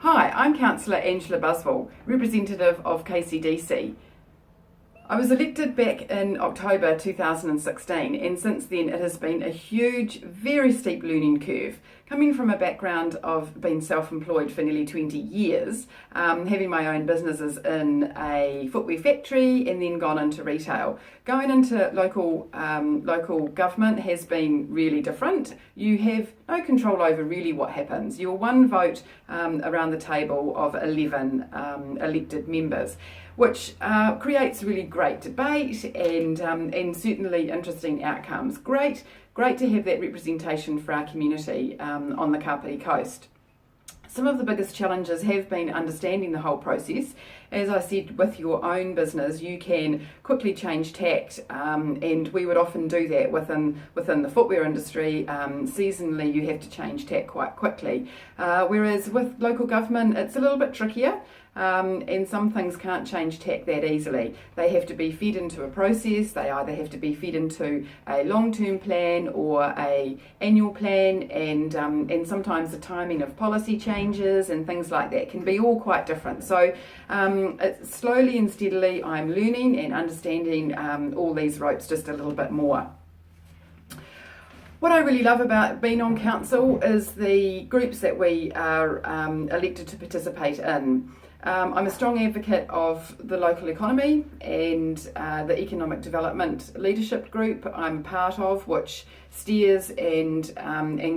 Hi, I'm Councillor Buswell, representative of KCDC. I was elected back in October 2016, and since then it has been a huge, very steep learning curve. Coming from a background of being self-employed for nearly 20 years, having my own businesses in a footwear factory and then gone into retail. Going into local government has been really different. You have no control over really what happens. You're one vote around the table of 11 elected members, which creates really great debate and certainly interesting outcomes. Great to have that representation for our community on the Kapiti coast. Some of the biggest challenges have been understanding the whole process. As I said, with your own business, you can quickly change tact, and we would often do that within the footwear industry. Seasonally, you have to change tact quite quickly. Whereas with local government, it's a little bit trickier. And some things can't change tack that easily. They have to be fed into a process. They either have to be fed into a long-term plan or a annual plan, and sometimes the timing of policy changes and things like that can be all quite different. So slowly and steadily I'm learning and understanding all these ropes just a little bit more. What I really love about being on council is the groups that we are elected to participate in. I'm a strong advocate of the local economy and the economic development leadership group I'm part of, which steers and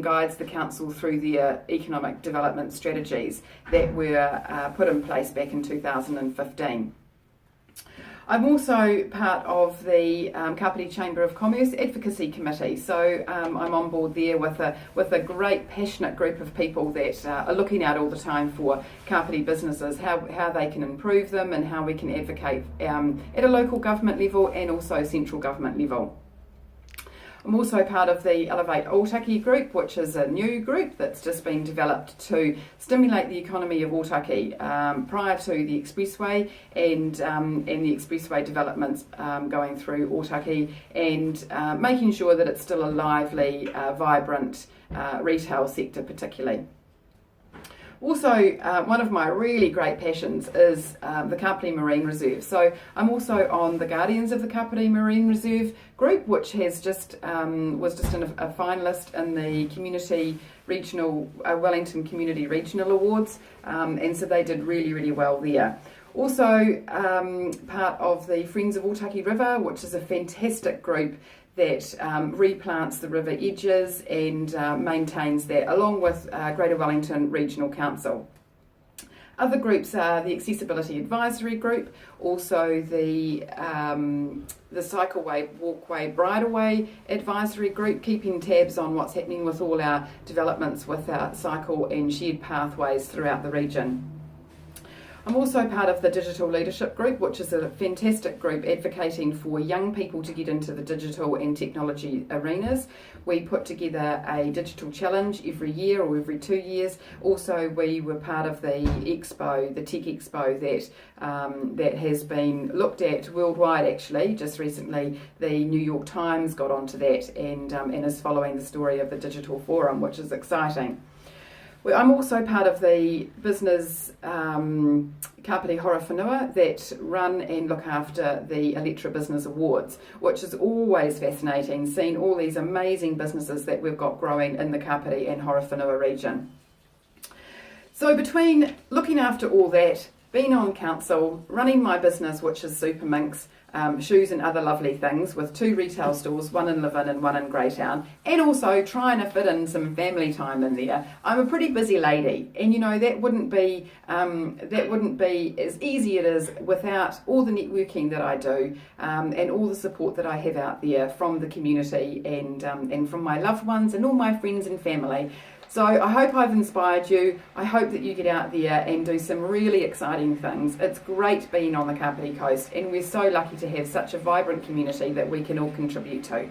guides the council through their economic development strategies that were put in place back in 2015. I'm also part of the Kapiti Chamber of Commerce Advocacy Committee, so I'm on board there with a great passionate group of people that are looking out all the time for Kapiti businesses, how they can improve them and how we can advocate at a local government level and also central government level. I'm also part of the Elevate Otaki group, which is a new group that's just been developed to stimulate the economy of Otaki prior to the expressway and the expressway developments going through Otaki, and making sure that it's still a lively, vibrant retail sector particularly. Also, one of my really great passions is the Kapiti Marine Reserve. So I'm also on the Guardians of the Kapiti Marine Reserve group, which has was just a finalist in the Community Regional Wellington Community Regional Awards, and so they did really well there. Also part of the Friends of Otaki River, which is a fantastic group that replants the river edges and maintains that, along with Greater Wellington Regional Council. Other groups are the Accessibility Advisory Group, also the Cycleway, Walkway, Bridleway Advisory Group, keeping tabs on what's happening with all our developments with our cycle and shared pathways throughout the region. I'm also part of the Digital Leadership Group, which is a fantastic group advocating for young people to get into the digital and technology arenas. We put together a digital challenge every year or every 2 years. Also, we were part of the expo, the Tech Expo, that has been looked at worldwide actually. Just recently, the New York Times got onto that and is following the story of the Digital Forum, which is exciting. I'm also part of the business Kapiti Horowhenua that run and look after the Electra Business Awards, which is always fascinating, seeing all these amazing businesses that we've got growing in the Kapiti and Horowhenua region. So between looking after all that, being on council, running my business, which is Super Minx, shoes and other lovely things, with 2 retail stores, one in Levin and one in Greytown, and also trying to fit in some family time in there. I'm a pretty busy lady, and you know that wouldn't be as easy it is without all the networking that I do and all the support that I have out there from the community and from my loved ones and all my friends and family. So I hope I've inspired you. I hope that you get out there and do some really exciting things. It's great being on the Kapiti coast, and we're so lucky to have such a vibrant community that we can all contribute to.